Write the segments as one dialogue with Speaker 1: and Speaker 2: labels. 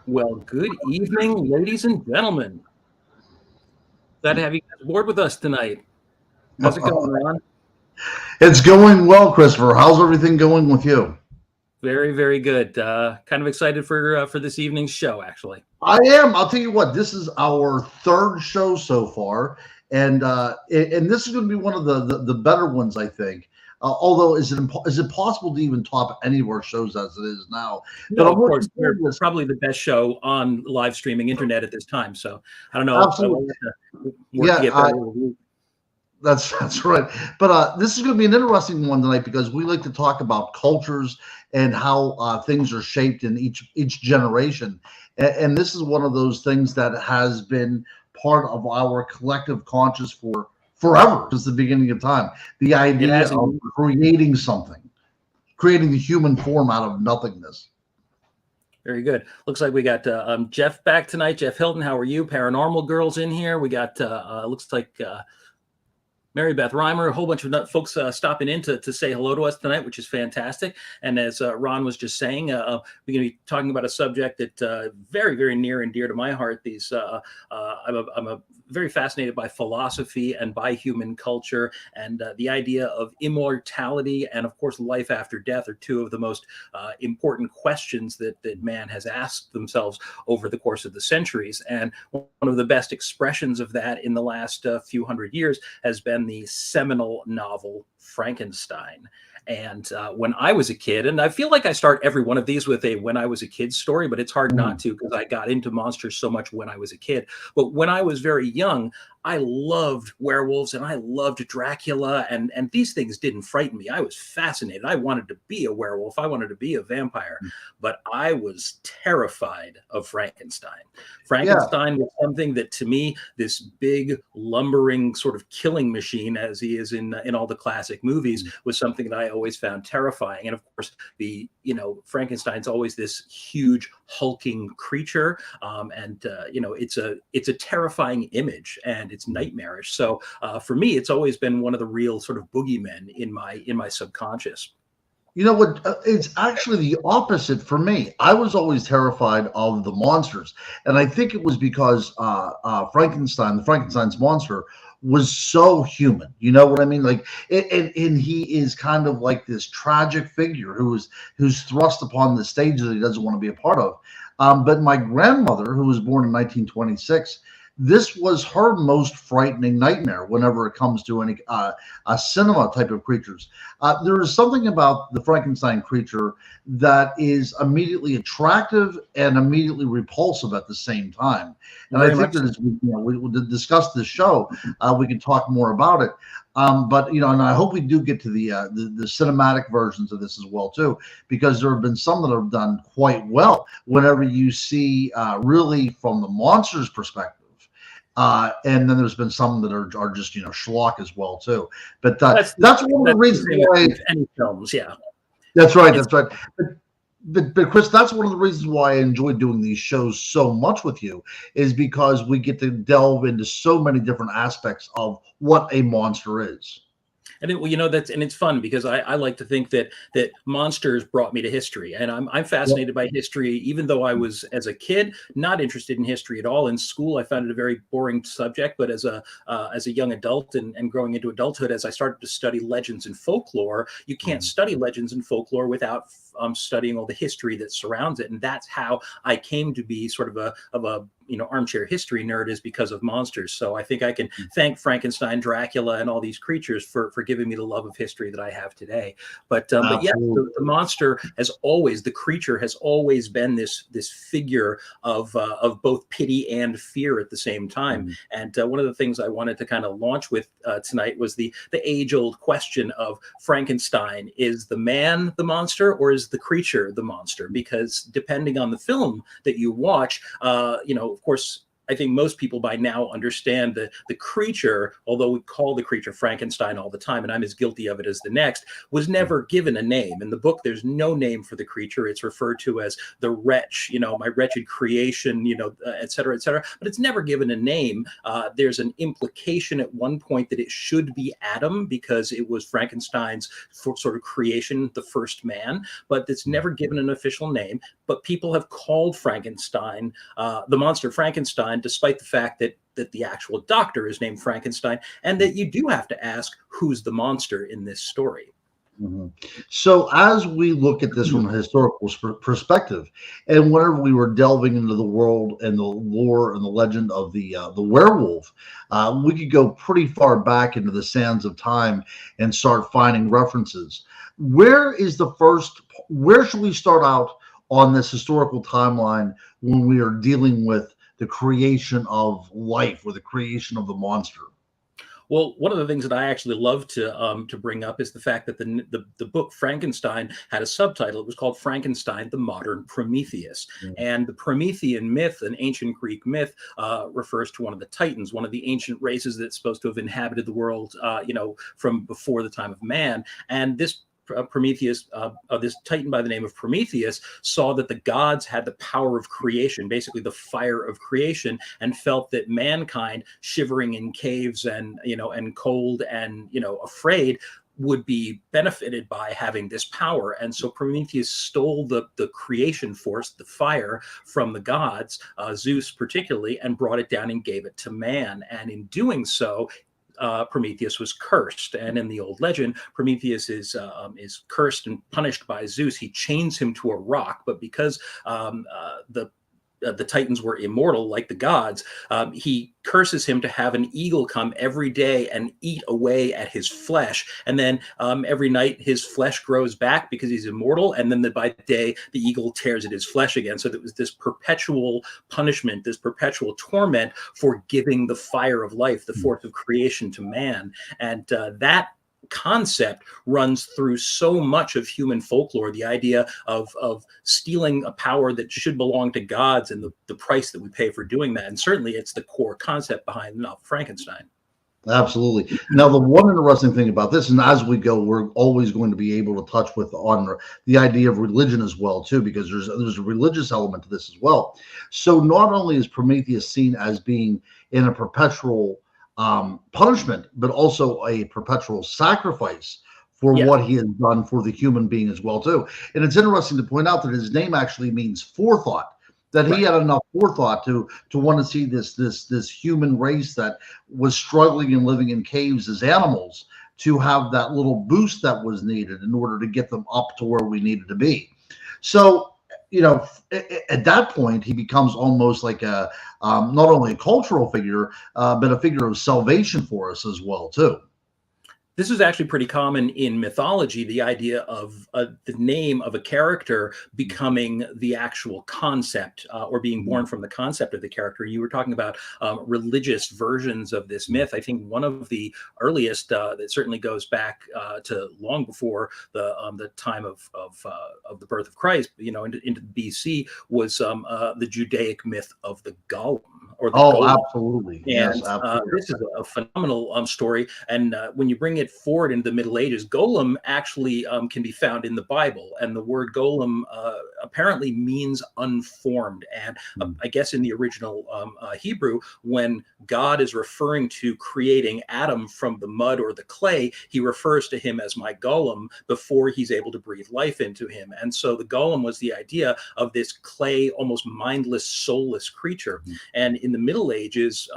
Speaker 1: Well, good evening, ladies and gentlemen. Glad to have you guys aboard with us tonight. How's it going, Ron?
Speaker 2: It's going well, Christopher. How's everything going with you?
Speaker 1: Very, very good. Kind of excited for this evening's show, actually.
Speaker 2: I am. I'll tell you what. This is our third show so far, and this is going to be one of the better ones, I think. Although, is it possible to even top any of our shows as it is now? But
Speaker 1: No,
Speaker 2: I'm
Speaker 1: of course,
Speaker 2: looking
Speaker 1: we're
Speaker 2: forward to this.
Speaker 1: probably the best show on live streaming internet at this time. So I don't know.
Speaker 2: Absolutely.
Speaker 1: We'll have to work to
Speaker 2: Yeah,
Speaker 1: get better.
Speaker 2: that's right. But this is going to be an interesting one tonight because we like to talk about cultures and how things are shaped in each generation. And this is one of those things that has been part of our collective conscious for forever, since the beginning of time. The
Speaker 1: It
Speaker 2: idea
Speaker 1: has
Speaker 2: of creating something, creating the human form out of nothingness.
Speaker 1: very good. Looks like we got Jeff back tonight. Jeff Hilton, how are you? Paranormal Girls in here. We got looks like Mary Beth Reimer, a whole bunch of folks stopping in to say hello to us tonight, which is fantastic. And as Ron was just saying, we're going to be talking about a subject that very, very near and dear to my heart. I'm very fascinated by philosophy and by human culture, and the idea of immortality and, of course, life after death are two of the most important questions that man has asked themselves over the course of the centuries. And one of the best expressions of that in the last few hundred years has been the seminal novel Frankenstein. And when I was a kid, and I feel like I start every one of these with a when I was a kid story, but it's hard not to because I got into monsters so much when I was a kid. But when I was very young, I loved werewolves and I loved Dracula, and these things didn't frighten me. I was fascinated. I wanted to be a werewolf. I wanted to be a vampire, but I was terrified of Frankenstein.
Speaker 2: Yeah.
Speaker 1: Frankenstein was something that, to me, this big lumbering sort of killing machine, as he is in all the classic movies, was something that I always found terrifying. And of course, Frankenstein's always this huge hulking creature, and it's a terrifying image, and it's nightmarish. So for me, it's always been one of the real sort of boogeymen in my subconscious.
Speaker 2: You know what? It's actually the opposite for me. I was always terrified of the monsters, and I think it was because Frankenstein's monster, was so human. You know what I mean? Like, and he is kind of like this tragic figure who's thrust upon the stage that he doesn't want to be a part of. But my grandmother, who was born in 1926, this was her most frightening nightmare whenever it comes to any a cinema type of creatures. There is something about the Frankenstein creature that is immediately attractive and immediately repulsive at the same time. And I
Speaker 1: Very
Speaker 2: think
Speaker 1: much
Speaker 2: that
Speaker 1: so.
Speaker 2: as we will discuss this show, we can talk more about it. But and I hope we do get to the cinematic versions of this as well too, because there have been some that have done quite well. Whenever you see really from the monster's perspective. And then there's been some that are just schlock as well too. But that's one of the
Speaker 1: that's the
Speaker 2: reasons
Speaker 1: same
Speaker 2: why.
Speaker 1: with any films. Yeah,
Speaker 2: That's right.
Speaker 1: it's
Speaker 2: That's right. But Chris, that's one of the reasons why I enjoy doing these shows so much with you, is because we get to delve into so many different aspects of what a monster is.
Speaker 1: and it's fun because I like to think that monsters brought me to history, and I'm
Speaker 2: Yep.
Speaker 1: fascinated by history, even though I was, as a kid, not interested in history at all. In school, I found it a very boring subject, but as a young adult and growing into adulthood, as I started to study legends and folklore, you can't study legends and folklore without studying all the history that surrounds it, and that's how I came to be sort of a armchair history nerd, is because of monsters. So I think I can thank Frankenstein, Dracula, and all these creatures for giving me the love of history that I have today. But yes,
Speaker 2: Absolutely.
Speaker 1: the monster has always, the creature has always been this figure of both pity and fear at the same time. And one of the things I wanted to kind of launch with tonight was the age old question of Frankenstein: is the man the monster, or is the creature the monster? Because depending on the film that you watch, of course, I think most people by now understand the creature, although we call the creature Frankenstein all the time, and I'm as guilty of it as the next, was never given a name. In the book, there's no name for the creature. It's referred to as the wretch, my wretched creation, et cetera, but it's never given a name. There's an implication at one point that it should be Adam because it was Frankenstein's sort of creation, the first man, but it's never given an official name. But people have called Frankenstein, the monster Frankenstein, despite the fact that the actual doctor is named Frankenstein, and that you do have to ask who's the monster in this story.
Speaker 2: Mm-hmm. So as we look at this from a historical perspective, and whenever we were delving into the world and the lore and the legend of the werewolf, we could go pretty far back into the sands of time and start finding references. Where should we start out on this historical timeline when we are dealing with the creation of life or the creation of the monster?
Speaker 1: Well, one of the things that I actually love to bring up is the fact that the book Frankenstein had a subtitle. It was called Frankenstein, the Modern Prometheus. Mm-hmm. And the Promethean myth, an ancient Greek myth, refers to one of the Titans, one of the ancient races that's supposed to have inhabited the world, from before the time of man. And this Prometheus, this Titan by the name of Prometheus, saw that the gods had the power of creation, basically the fire of creation, and felt that mankind, shivering in caves and cold and afraid, would be benefited by having this power. And so Prometheus stole the creation force, the fire, from the gods, Zeus particularly, and brought it down and gave it to man. And in doing so, Prometheus was cursed, and in the old legend, Prometheus is cursed and punished by Zeus. He chains him to a rock, but because the Titans were immortal like the gods, he curses him to have an eagle come every day and eat away at his flesh. And then every night his flesh grows back because he's immortal. And then by day, the eagle tears at his flesh again. So there was this perpetual punishment, this perpetual torment for giving the fire of life, the force of creation to man. And that concept runs through so much of human folklore, the idea of stealing a power that should belong to gods and the price that we pay for doing that. And certainly it's the core concept behind the novel Frankenstein.
Speaker 2: Absolutely. Now, the one interesting thing about this, and as we go, we're always going to be able to touch on the idea of religion as well, too, because there's a religious element to this as well. So not only is Prometheus seen as being in a perpetual punishment, but also a perpetual sacrifice for what he has done for the human being as well too. And it's interesting to point out that his name actually means forethought, that he had enough forethought to want to see this human race that was struggling and living in caves as animals to have that little boost that was needed in order to get them up to where we needed to be. So at that point, he becomes almost like a not only a cultural figure, but a figure of salvation for us as well, too.
Speaker 1: This is actually pretty common in mythology, the idea of the name of a character becoming the actual concept or being born from the concept of the character. You were talking about religious versions of this myth. I think one of the earliest that certainly goes back to long before the time of the birth of Christ, into BC, was the Judaic myth of the golem. Or the golem.
Speaker 2: Absolutely.
Speaker 1: And
Speaker 2: yes, absolutely.
Speaker 1: This is a phenomenal story. And when you bring it forward into the Middle Ages, golem actually can be found in the Bible. And the word golem apparently means unformed. And I guess in the original Hebrew, when God is referring to creating Adam from the mud or the clay, he refers to him as my golem before he's able to breathe life into him. And so the golem was the idea of this clay, almost mindless, soulless creature. And in the Middle Ages,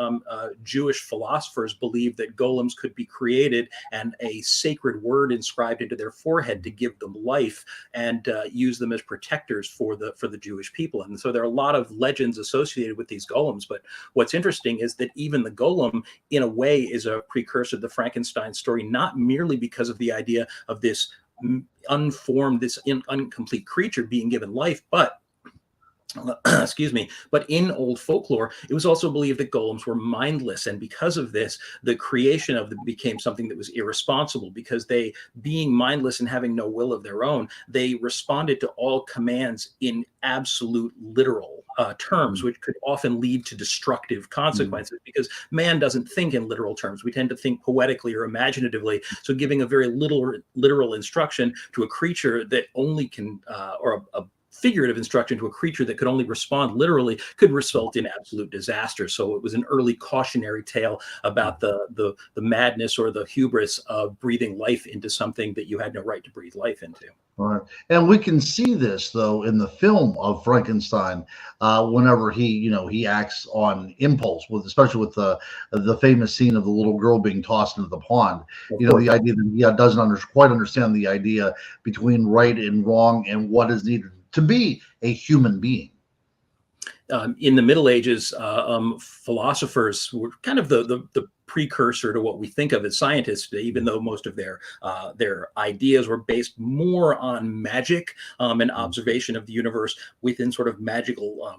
Speaker 1: Jewish philosophers believed that golems could be created and a sacred word inscribed into their forehead to give them life and use them as protectors for the Jewish people. And so there are a lot of legends associated with these golems. But what's interesting is that even the golem, in a way, is a precursor to the Frankenstein story, not merely because of the idea of this unformed, this incomplete creature being given life, but excuse me. But in old folklore, it was also believed that golems were mindless, and because of this, the creation of them became something that was irresponsible, because they, being mindless and having no will of their own, they responded to all commands in absolute literal terms, which could often lead to destructive consequences, because man doesn't think in literal terms. We tend to think poetically or imaginatively. So giving a very literal instruction to a creature that only can, or a figurative instruction to a creature that could only respond literally, could result in absolute disaster. So it was an early cautionary tale about the madness or the hubris of breathing life into something that you had no right to breathe life into.
Speaker 2: Right. And we can see this though in the film of Frankenstein, whenever he acts on impulse, especially with the famous scene of the little girl being tossed into the pond.
Speaker 1: Of
Speaker 2: The
Speaker 1: course.
Speaker 2: idea that he doesn't quite understand the idea between right and wrong and what is needed to be a human being.
Speaker 1: In the Middle Ages, philosophers were kind of the precursor to what we think of as scientists today, even though most of their ideas were based more on magic and observation of the universe within sort of magical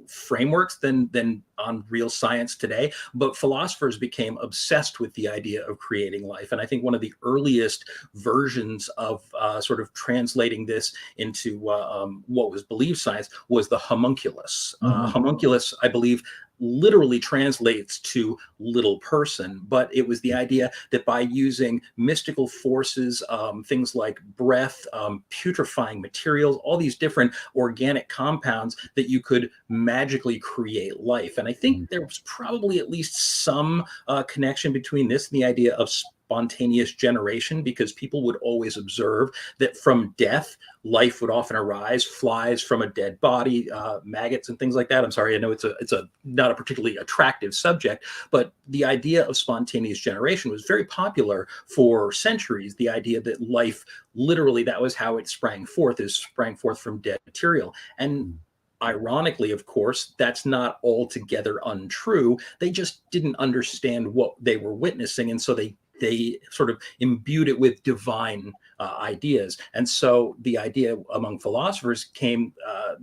Speaker 1: frameworks than on real science today. But philosophers became obsessed with the idea of creating life. And I think one of the earliest versions of sort of translating this into what was believed science was the homunculus. Homunculus, I believe, literally translates to little person, but it was the idea that by using mystical forces, things like breath, putrefying materials, all these different organic compounds, that you could magically create life. And I think there was probably at least some connection between this and the idea of spontaneous generation, because people would always observe that from death, life would often arise, flies from a dead body, maggots and things like that. I'm sorry, I know it's a not a particularly attractive subject, but the idea of spontaneous generation was very popular for centuries. The idea that life, literally, that was how it sprang forth from dead material. And ironically, of course, that's not altogether untrue. They just didn't understand what they were witnessing, and so they sort of imbued it with divine ideas. And so the idea among philosophers came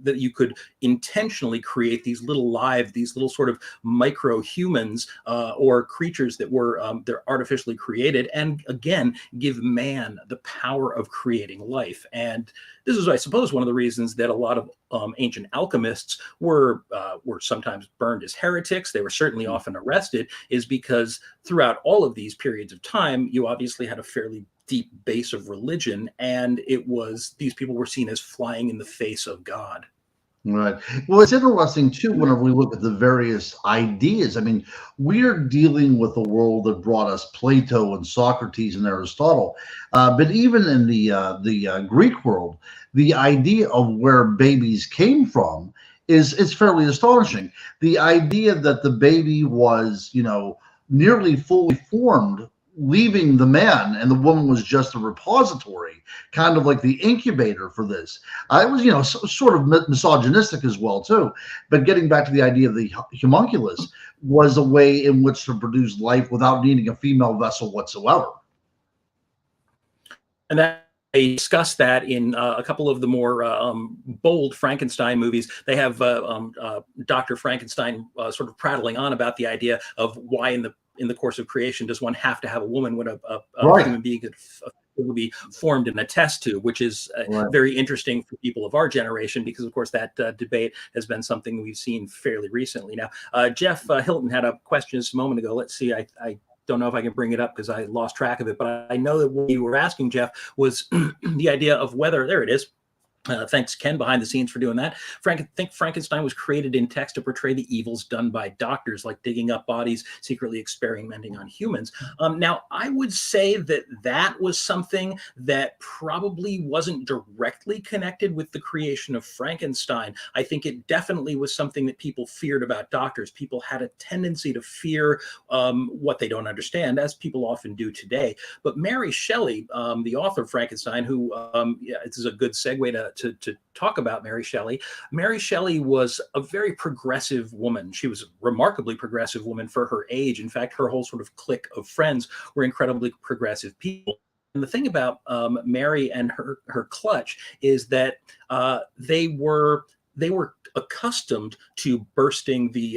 Speaker 1: that you could intentionally create these little sort of micro humans or creatures that were they're artificially created, and again, give man the power of creating life. And this is, I suppose, one of the reasons that a lot of ancient alchemists were sometimes burned as heretics. They were certainly often arrested, is because throughout all of these periods of time, you obviously had a fairly deep base of religion, and these people were seen as flying in the face of God.
Speaker 2: Right. Well, it's interesting too whenever we look at the various ideas. I mean, we're dealing with a world that brought us Plato and Socrates and Aristotle, but even in the Greek world, the idea of where babies came from is fairly astonishing. The idea that the baby was, nearly fully formed, leaving the man, and the woman was just a repository, kind of like the incubator for this. I was, sort of misogynistic as well too. But getting back to the idea of the homunculus was a way in which to produce life without needing a female vessel whatsoever.
Speaker 1: And that they discuss that in a couple of the more bold Frankenstein movies. They have Dr. Frankenstein sort of prattling on about the idea of why in the course of creation does one have to have a woman when a
Speaker 2: Right.
Speaker 1: human being could be formed in a test tube, which is
Speaker 2: Right.
Speaker 1: very interesting for people of our generation, because of course that debate has been something we've seen fairly recently. Now, Jeff Hilton had a question just a moment ago. Let's see, I don't know if I can bring it up because I lost track of it, but I know that what you were asking, Jeff, was the idea of whether, there it is. Thanks, Ken, behind the scenes, for doing that. Think Frankenstein was created in text to portray the evils done by doctors, like digging up bodies, secretly experimenting on humans. Now, I would say that was something that probably wasn't directly connected with the creation of Frankenstein. I think it definitely was something that people feared about doctors. People had a tendency to fear what they don't understand, as people often do today. But Mary Shelley, the author of Frankenstein, who this is a good segue to talk about Mary Shelley. Mary Shelley was a very progressive woman. She was a remarkably progressive woman for her age. In fact, her whole sort of clique of friends were incredibly progressive people. And the thing about Mary and her clutch is that they were accustomed to bursting the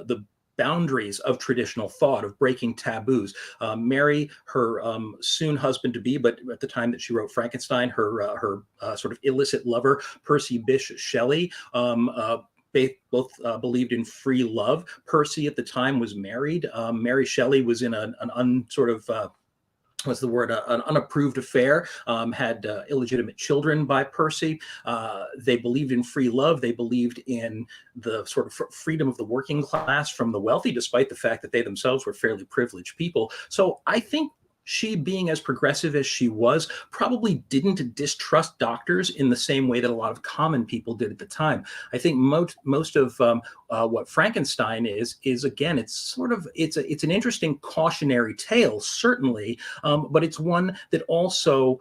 Speaker 1: the boundaries of traditional thought, of breaking taboos. Mary, her soon husband to be, but at the time that she wrote Frankenstein, her sort of illicit lover, Percy Bysshe Shelley, both believed in free love. Percy at the time was married. Mary Shelley was in an what's the word, an unapproved affair, had illegitimate children by Percy. They believed in free love. They believed in the sort of freedom of the working class from the wealthy, despite the fact that they themselves were fairly privileged people. So I think she, being as progressive as she was, probably didn't distrust doctors in the same way that a lot of common people did at the time. I think most of what Frankenstein is again, it's an interesting cautionary tale, certainly, but it's one that also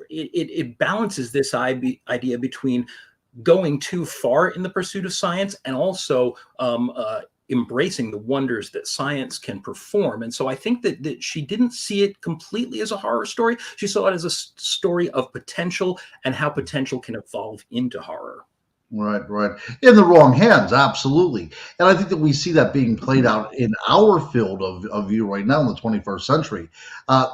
Speaker 1: it balances this idea between going too far in the pursuit of science and also embracing the wonders that science can perform. And so I think that she didn't see it completely as a horror story. She saw it as a story of potential and how potential can evolve into horror.
Speaker 2: Right, right. In the wrong hands, absolutely. And I think that we see that being played out in our field of view right now in the 21st century.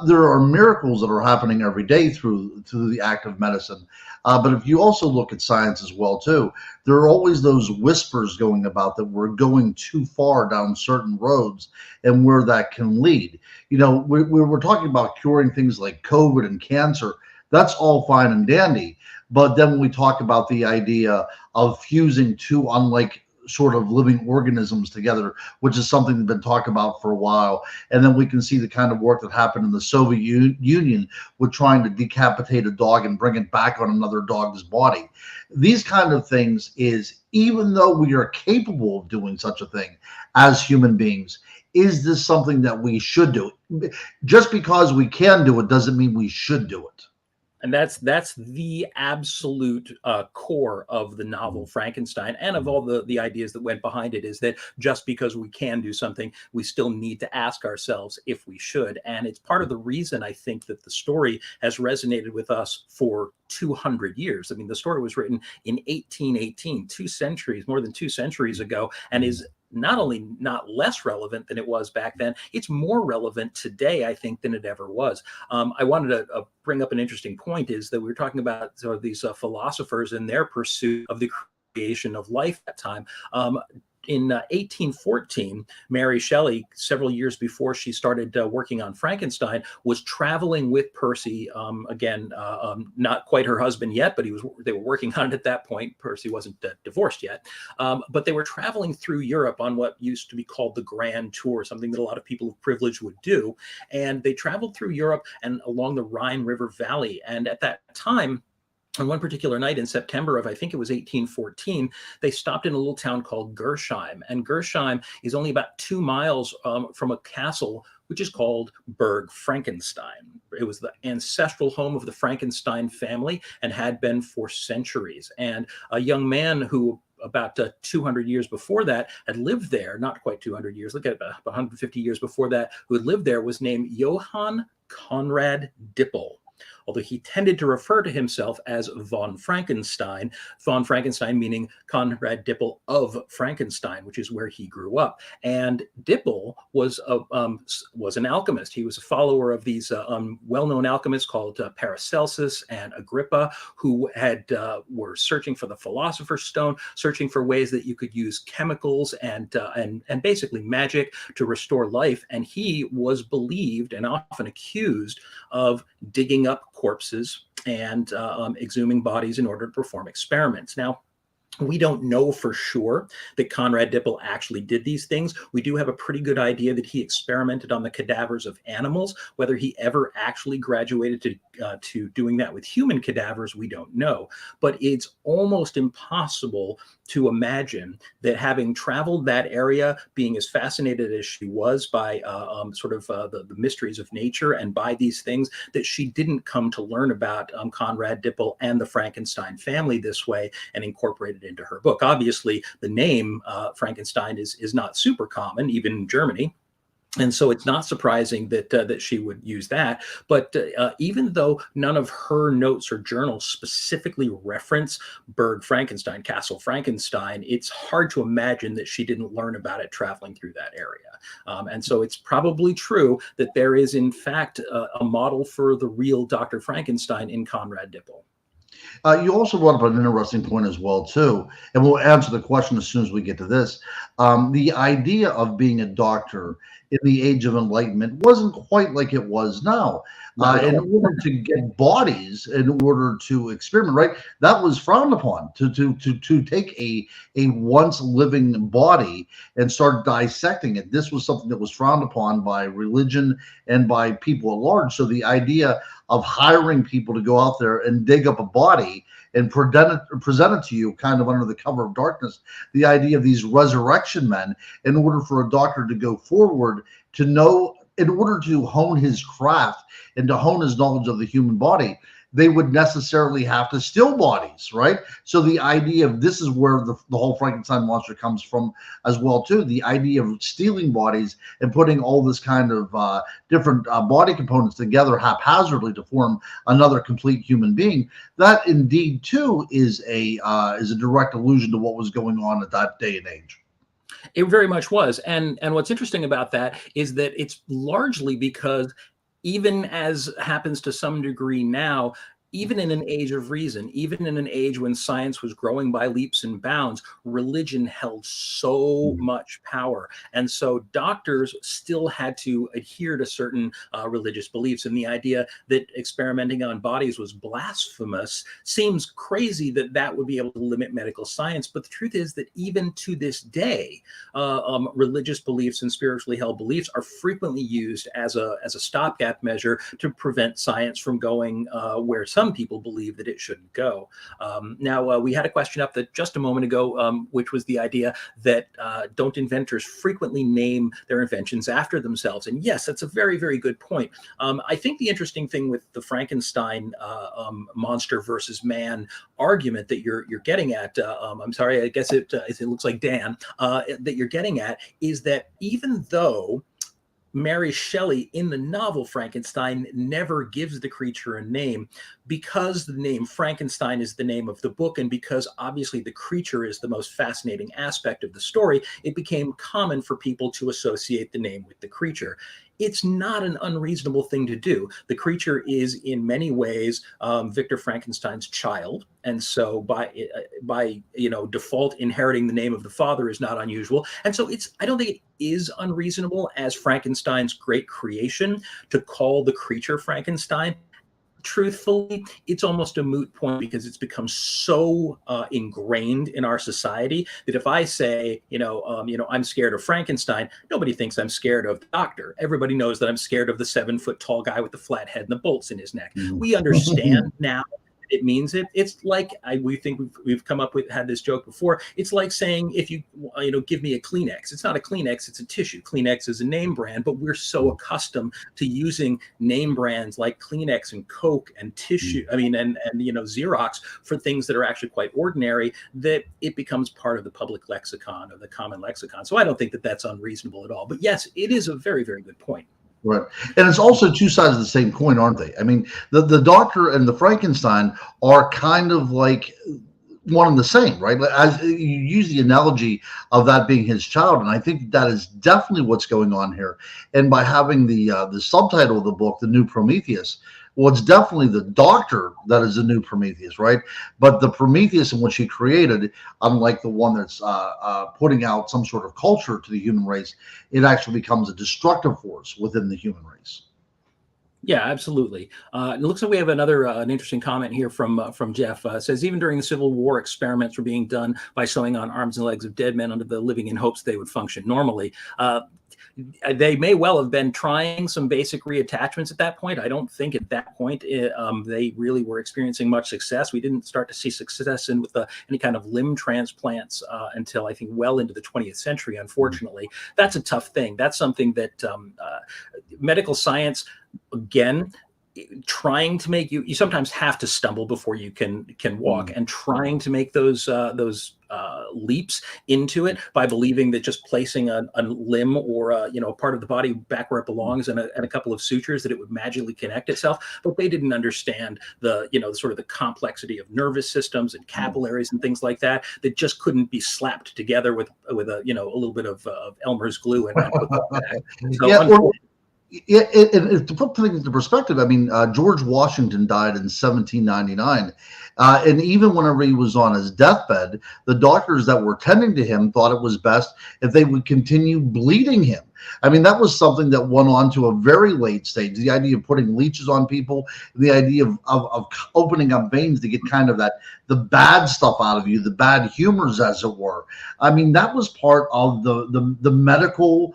Speaker 2: There are miracles that are happening every day through the act of medicine. But if you also look at science as well, too, there are always those whispers going about that we're going too far down certain roads and where that can lead. You know, we're talking about curing things like COVID and cancer. That's all fine and dandy. But then when we talk about the idea of fusing two unlike sort of living organisms together, which is something that's been talked about for a while, and then we can see the kind of work that happened in the Soviet Union with trying to decapitate a dog and bring it back on another dog's body. These kind of things is, even though we are capable of doing such a thing as human beings, is this something that we should do? Just because we can do it doesn't mean we should do it.
Speaker 1: And that's the absolute core of the novel Frankenstein, and of all the ideas that went behind it, is that just because we can do something, we still need to ask ourselves if we should. And it's part of the reason I think that the story has resonated with us for 200 years. I mean, the story was written in 1818, more than 2 centuries ago, and is not only not less relevant than it was back then, it's more relevant today, I think, than it ever was. I wanted to bring up an interesting point, is that we were talking about sort of these philosophers and their pursuit of the creation of life at that time. In 1814, Mary Shelley, several years before she started working on Frankenstein, was traveling with Percy. Not quite her husband yet, but they were working on it at that point. Percy wasn't divorced yet, but they were traveling through Europe on what used to be called the Grand Tour, something that a lot of people of privilege would do. And they traveled through Europe and along the Rhine River Valley. And at that time, on one particular night in September of, I think it was 1814, they stopped in a little town called Gersheim. And Gersheim is only about 2 miles from a castle which is called Burg Frankenstein. It was the ancestral home of the Frankenstein family and had been for centuries. And a young man who about 200 years before that had lived there, not quite 200 years, look at about 150 years before that, who had lived there, was named Johann Conrad Dippel. Although he tended to refer to himself as von Frankenstein meaning Conrad Dippel of Frankenstein, which is where he grew up. And Dippel was an alchemist. He was a follower of these well-known alchemists called Paracelsus and Agrippa, who were searching for the Philosopher's Stone, searching for ways that you could use chemicals and basically magic to restore life. And he was believed and often accused of digging up corpses and exhuming bodies in order to perform experiments. Now, we don't know for sure that Conrad Dippel actually did these things. We do have a pretty good idea that he experimented on the cadavers of animals. Whether he ever actually graduated to doing that with human cadavers, we don't know. But it's almost impossible to imagine that, having traveled that area, being as fascinated as she was by the mysteries of nature and by these things, that she didn't come to learn about Conrad Dippel and the Frankenstein family this way and incorporate it into her book. Obviously, the name Frankenstein is not super common, even in Germany. And so it's not surprising that she would use that. But even though none of her notes or journals specifically reference Burg Frankenstein, Castle Frankenstein, it's hard to imagine that she didn't learn about it traveling through that area. And so it's probably true that there is, in fact, a model for the real Dr. Frankenstein in Conrad Dippel.
Speaker 2: You also brought up an interesting point as well, too, and we'll answer the question as soon as we get to this. The idea of being a doctor in the Age of Enlightenment wasn't quite like it was now. In order to get bodies, in order to experiment, right, that was frowned upon. To take a once living body and start dissecting it, this was something that was frowned upon by religion and by people at large. So the idea of hiring people to go out there and dig up a body and present it to you kind of under the cover of darkness, the idea of these resurrection men, in order for a doctor to go forward, to know, in order to hone his craft and to hone his knowledge of the human body, they would necessarily have to steal bodies, right? So the idea of, this is where the whole Frankenstein monster comes from as well, too. The idea of stealing bodies and putting all this kind of different body components together haphazardly to form another complete human being. That indeed, too, is a direct allusion to what was going on at that day and age.
Speaker 1: It very much was. And what's interesting about that is that it's largely because, even as happens to some degree now, even in an age of reason, even in an age when science was growing by leaps and bounds, religion held so much power. And so doctors still had to adhere to certain religious beliefs. And the idea that experimenting on bodies was blasphemous seems crazy, that would be able to limit medical science. But the truth is that even to this day, religious beliefs and spiritually held beliefs are frequently used as a stopgap measure to prevent science from going where some people believe that it shouldn't go. Now, we had a question up that just a moment ago, which was the idea that don't inventors frequently name their inventions after themselves? And yes, that's a very, very good point. I think the interesting thing with the Frankenstein monster versus man argument that you're getting at, I'm sorry, I guess it looks like Dan, that you're getting at, is that even though Mary Shelley in the novel Frankenstein never gives the creature a name, because the name Frankenstein is the name of the book, and because obviously the creature is the most fascinating aspect of the story, it became common for people to associate the name with the creature. It's not an unreasonable thing to do. The creature is in many ways Victor Frankenstein's child, and so by default, inheriting the name of the father is not unusual. And so I don't think it is unreasonable, as Frankenstein's great creation, to call the creature Frankenstein. Truthfully, it's almost a moot point, because it's become so ingrained in our society that if I say, I'm scared of Frankenstein, nobody thinks I'm scared of the doctor. Everybody knows that I'm scared of the 7-foot tall guy with the flat head and the bolts in his neck. We understand now it means it. It's like we think we've come up with, had this joke before. It's like saying, if you give me a Kleenex, it's not a Kleenex, it's a tissue. Kleenex is a name brand, but we're so accustomed to using name brands like Kleenex and Coke and tissue, and Xerox for things that are actually quite ordinary, that it becomes part of the public lexicon, or the common lexicon. So I don't think that that's unreasonable at all. But yes, it is a very, very good point.
Speaker 2: Right. And it's also two sides of the same coin, aren't they? I mean, the doctor and the Frankenstein are kind of like one and the same, right? As you use the analogy of that being his child, and I think that is definitely what's going on here. And by having the subtitle of the book, The New Prometheus, well, it's definitely the doctor that is the new Prometheus, right? But the Prometheus in which he created, unlike the one that's putting out some sort of culture to the human race, it actually becomes a destructive force within the human race.
Speaker 1: Yeah, absolutely. It looks like we have an interesting comment here from Jeff. Says, even during the Civil War, experiments were being done by sewing on arms and legs of dead men under the living in hopes they would function normally. They may well have been trying some basic reattachments at that point. I don't think at that point they really were experiencing much success. We didn't start to see success with any kind of limb transplants until, I think, well into the 20th century, unfortunately. That's a tough thing. That's something that medical science, again, trying to make you sometimes have to stumble before you can walk, and trying to make those leaps into it by believing that just placing a limb or a part of the body back where it belongs and a couple of sutures, that it would magically connect itself. But they didn't understand the sort of the complexity of nervous systems and capillaries and things like that just couldn't be slapped together with a little bit of Elmer's glue and put that back. So
Speaker 2: Yeah, to put things into perspective, I mean, George Washington died in 1799. And even whenever he was on his deathbed, the doctors that were tending to him thought it was best if they would continue bleeding him. I mean, that was something that went on to a very late stage. The idea of putting leeches on people, the idea of opening up veins to get kind of the bad stuff out of you, the bad humors, as it were. I mean, that was part of the medical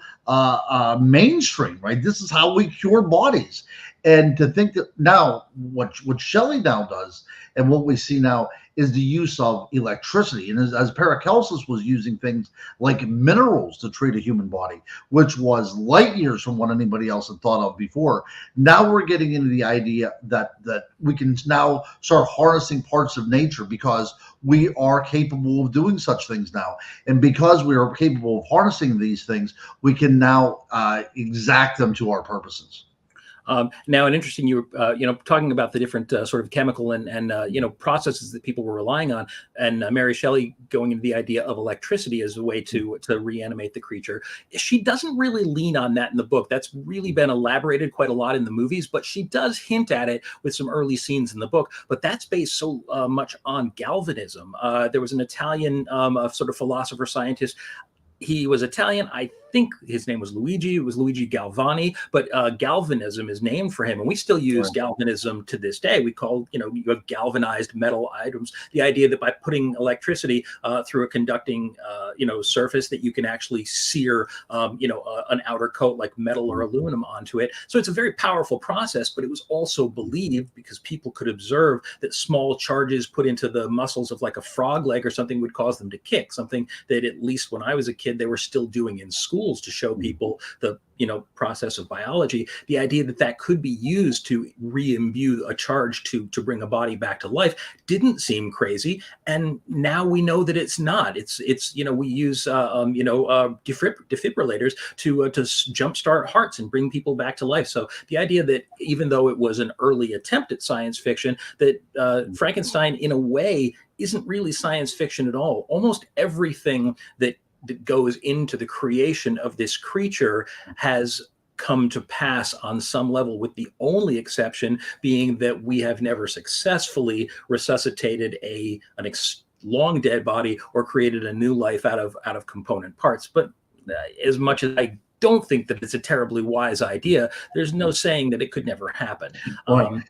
Speaker 2: mainstream, right? This is how we cure bodies. And to think that now what Shelley now does and what we see now is the use of electricity. And as Paracelsus was using things like minerals to treat a human body, which was light years from what anybody else had thought of before. Now we're getting into the idea that we can now start harnessing parts of nature because we are capable of doing such things now. And because we are capable of harnessing these things, we can now exact them to our purposes.
Speaker 1: Now, an interesting, you were, talking about the different sort of chemical and processes that people were relying on, and Mary Shelley going into the idea of electricity as a way to reanimate the creature. She doesn't really lean on that in the book. That's really been elaborated quite a lot in the movies, but she does hint at it with some early scenes in the book. But that's based so much on galvanism. There was an Italian sort of philosopher scientist. He was Italian. I think his name was Luigi. It was Luigi Galvani, but galvanism is named for him. And we still use galvanism to this day. We call, you have galvanized metal items. The idea that by putting electricity through a conducting, surface, that you can actually sear, an outer coat like metal or aluminum onto it. So it's a very powerful process, but it was also believed, because people could observe, that small charges put into the muscles of like a frog leg or something would cause them to kick, something that at least when I was a kid, they were still doing in school to show people the process of biology. The idea that could be used to re-imbue a charge to bring a body back to life didn't seem crazy, and now we know that it's not. It's we use defibrillators to jumpstart hearts and bring people back to life. So the idea that even though it was an early attempt at science fiction, that Frankenstein in a way isn't really science fiction at all. Almost everything that goes into the creation of this creature has come to pass on some level, with the only exception being that we have never successfully resuscitated an long dead body or created a new life out of component parts. But as much as I don't think that it's a terribly wise idea, there's no saying that it could never happen.
Speaker 2: Right.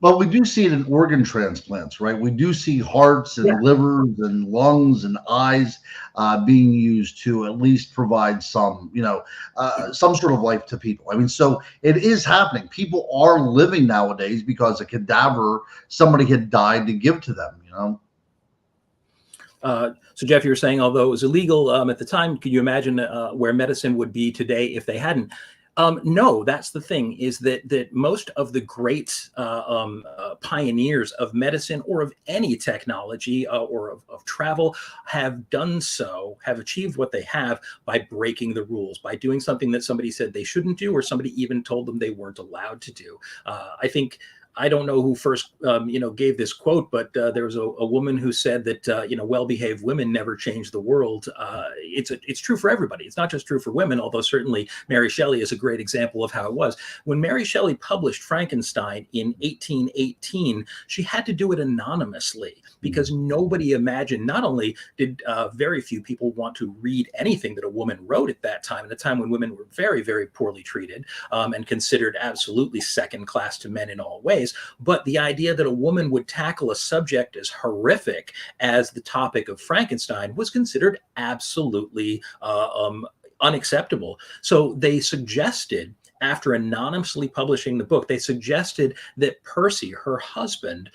Speaker 2: But we do see it in organ transplants, right? We do see hearts and livers and lungs and eyes being used to at least provide some sort of life to people. I mean, so it is happening. People are living nowadays because a cadaver, somebody had died to give to them,
Speaker 1: So Jeff, you were saying, although it was illegal at the time, could you imagine where medicine would be today if they hadn't? No, that's the thing, is that most of the great pioneers of medicine or of any technology or of travel have achieved what they have by breaking the rules, by doing something that somebody said they shouldn't do, or somebody even told them they weren't allowed to do. I don't know who first, gave this quote, but there was a woman who said that, well-behaved women never change the world. It's true for everybody. It's not just true for women, although certainly Mary Shelley is a great example of how it was. When Mary Shelley published Frankenstein in 1818, she had to do it anonymously because nobody imagined, not only did very few people want to read anything that a woman wrote at that time, at a time when women were very, very poorly treated and considered absolutely second class to men in all ways. But the idea that a woman would tackle a subject as horrific as the topic of Frankenstein was considered absolutely unacceptable. So they suggested after anonymously publishing the book, they suggested that Percy, her husband,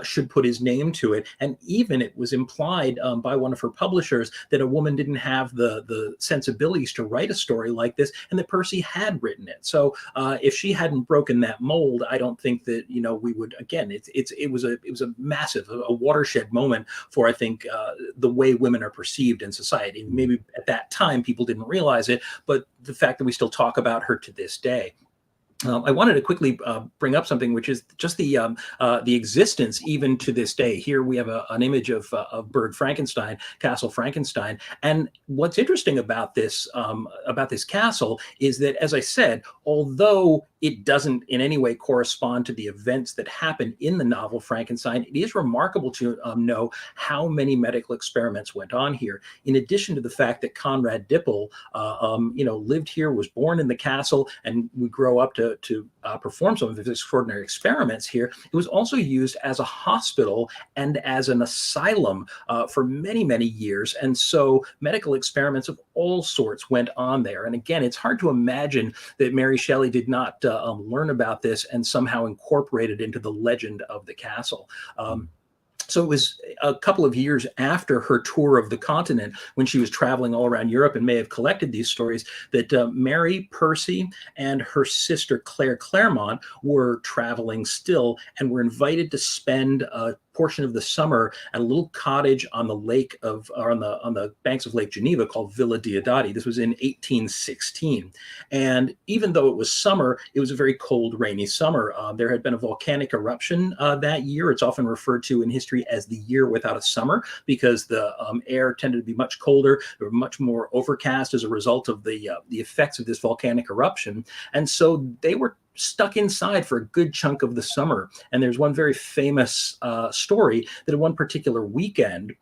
Speaker 1: should put his name to it. And even it was implied by one of her publishers that a woman didn't have the sensibilities to write a story like this, and that Percy had written it. So if she hadn't broken that mold, I don't think that, you know, we would, again, it was a massive, a watershed moment for, I think, the way women are perceived in society. Maybe at that time people didn't realize it, but the fact that we still talk about her to this day. I wanted to quickly bring up something, which is just the existence, even to this day. Here we have an image of Bird Frankenstein, Castle Frankenstein, and what's interesting about this castle is that, as I said, although it doesn't in any way correspond to the events that happen in the novel Frankenstein, it is remarkable to know how many medical experiments went on here. In addition to the fact that Conrad Dippel, lived here, was born in the castle, and would grow up to perform some of his extraordinary experiments here, it was also used as a hospital and as an asylum for many, many years. And so medical experiments of all sorts went on there. And again, it's hard to imagine that Mary Shelley did not learn about this and somehow incorporate it into the legend of the castle. So it was a couple of years after her tour of the continent, when she was traveling all around Europe and may have collected these stories, that Mary, Percy, and her sister Claire Claremont were traveling still and were invited to spend a portion of the summer at a little cottage on the lake of, or on the banks of Lake Geneva, called Villa Diodati. This was in 1816. And even though it was summer, it was a very cold, rainy summer. There had been a volcanic eruption that year. It's often referred to in history as the year without a summer, because the air tended to be much colder. They were much more overcast as a result of the effects of this volcanic eruption. And so they were stuck inside for a good chunk of the summer. And there's one very famous story that at one particular weekend,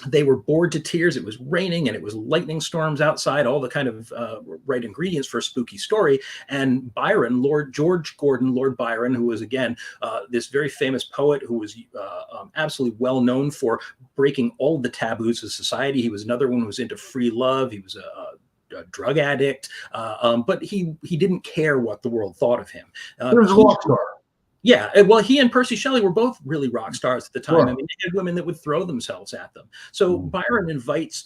Speaker 1: they were bored to tears. It was raining and it was lightning storms outside, all the kind of right ingredients for a spooky story. And Byron, Lord George Gordon, Lord Byron, who was, again, this very famous poet who was absolutely well known for breaking all the taboos of society. He was another one who was into free love. He was a drug addict, but he didn't care what the world thought of him.
Speaker 2: He was a rock star.
Speaker 1: Yeah, well, he and Percy Shelley were both really rock stars at the time.
Speaker 2: Sure.
Speaker 1: I mean, they had women that would throw themselves at them. So Byron invites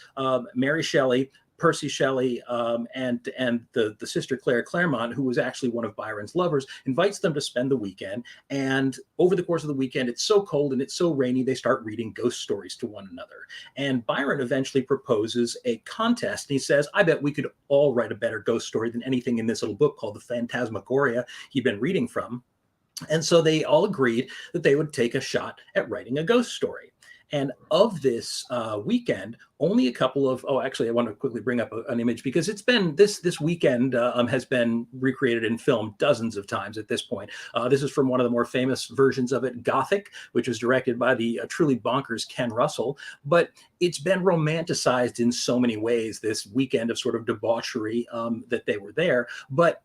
Speaker 1: Mary Shelley, Percy Shelley, and the sister Claire Claremont, who was actually one of Byron's lovers, invites them to spend the weekend. And over the course of the weekend, it's so cold and it's so rainy, they start reading ghost stories to one another. And Byron eventually proposes a contest. And he says, I bet we could all write a better ghost story than anything in this little book called The Phantasmagoria he'd been reading from. And so they all agreed that they would take a shot at writing a ghost story. And of this weekend, only a couple of, actually, I want to quickly bring up an image, because it's been, this weekend has been recreated in film dozens of times at this point. This is from one of the more famous versions of it, Gothic, which was directed by the truly bonkers Ken Russell. But it's been romanticized in so many ways, this weekend of sort of debauchery that they were there. But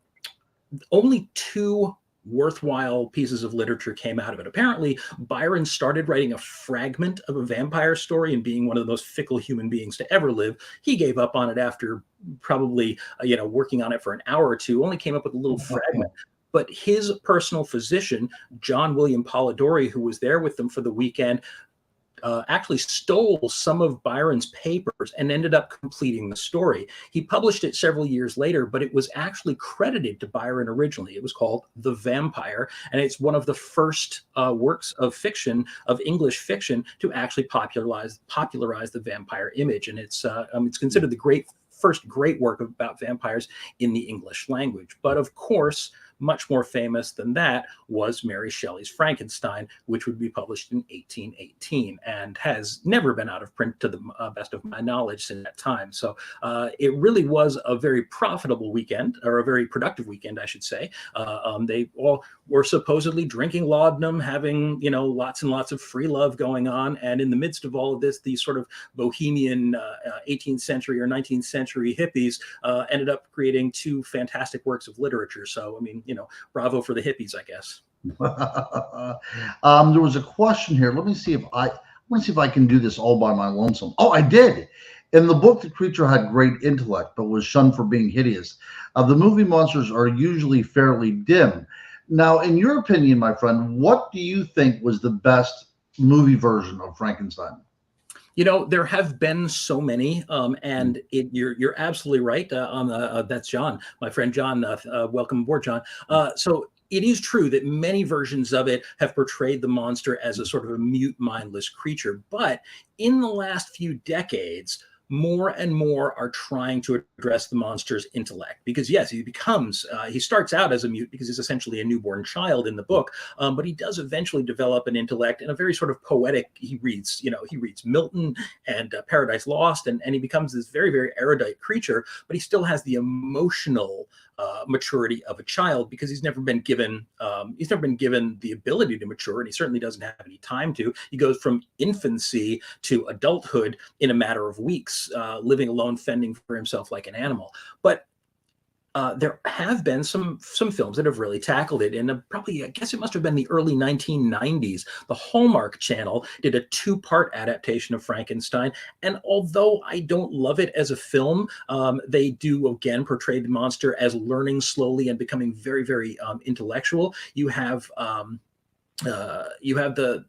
Speaker 1: only two worthwhile pieces of literature came out of it. Apparently, Byron started writing a fragment of a vampire story, and being one of the most fickle human beings to ever live, he gave up on it after probably, working on it for an hour or two, only came up with a little fragment. But his personal physician, John William Polidori, who was there with them for the weekend, actually stole some of Byron's papers and ended up completing the story. He published it several years later, but it was actually credited to Byron originally. It was called The Vampire, and it's one of the first works of fiction, of English fiction, to actually popularize the vampire image. And it's considered the first great work about vampires in the English language. But of course, much more famous than that was Mary Shelley's Frankenstein, which would be published in 1818 and has never been out of print to the best of my knowledge since that time. So it really was a very profitable weekend, or a very productive weekend, I should say. They all were supposedly drinking laudanum, having, lots and lots of free love going on. And in the midst of all of this, these sort of bohemian 18th century or 19th century hippies ended up creating two fantastic works of literature. So, I mean, bravo for the hippies, I guess.
Speaker 2: There was a question here. Let me see if I can do this all by my lonesome. Oh, I did. In the book, the creature had great intellect, but was shunned for being hideous. The movie monsters are usually fairly dim. Now, in your opinion, my friend, what do you think was the best movie version of Frankenstein?
Speaker 1: You know, there have been so many, and you're absolutely right. That's John, my friend John. Welcome aboard, John. So it is true that many versions of it have portrayed the monster as a sort of a mute, mindless creature. But in the last few decades, more and more are trying to address the monster's intellect, because yes, he starts out as a mute because he's essentially a newborn child in the book, but he does eventually develop an intellect in a very sort of poetic. He reads Milton and Paradise Lost, and he becomes this very, very erudite creature, but he still has the emotional maturity of a child, because he's never been given the ability to mature, and he certainly doesn't have any time to. He goes from infancy to adulthood in a matter of weeks, living alone, fending for himself like an animal. But there have been some films that have really tackled it. And probably, I guess it must have been the early 1990s. The Hallmark Channel did a two-part adaptation of Frankenstein. And although I don't love it as a film, they do again portray the monster as learning slowly and becoming very, very intellectual. You have the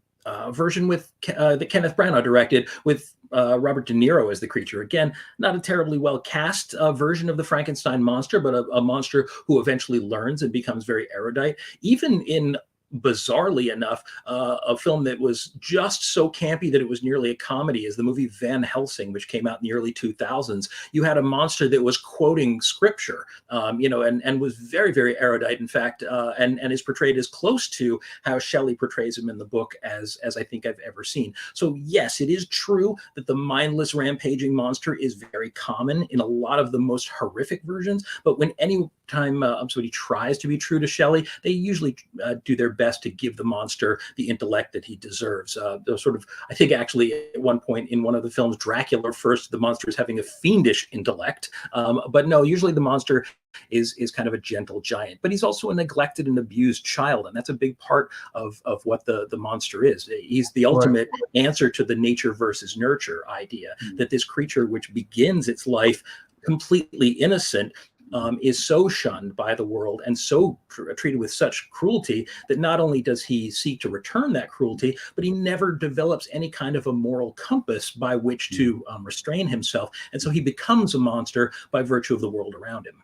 Speaker 1: version with that Kenneth Branagh directed, with Robert De Niro as the creature. Again, not a terribly well cast version of the Frankenstein monster, but a monster who eventually learns and becomes very erudite. Even in, bizarrely enough, a film that was just so campy that it was nearly a comedy is the movie Van Helsing, which came out in the early 2000s. You had a monster that was quoting scripture, and was very, very erudite, in fact, and is portrayed as close to how Shelley portrays him in the book as I think I've ever seen. So yes, it is true that the mindless rampaging monster is very common in a lot of the most horrific versions, but when any time somebody tries to be true to Shelley, they usually do their best to give the monster the intellect that he deserves. I think actually at one point in one of the films, Dracula refers to the monster as having a fiendish intellect. But no, usually the monster is kind of a gentle giant, but he's also a neglected and abused child. And that's a big part of what the monster is. He's the ultimate answer to the nature versus nurture idea, that this creature, which begins its life completely innocent, is so shunned by the world and so treated with such cruelty that not only does he seek to return that cruelty, but he never develops any kind of a moral compass by which to restrain himself. And so he becomes a monster by virtue of the world around him.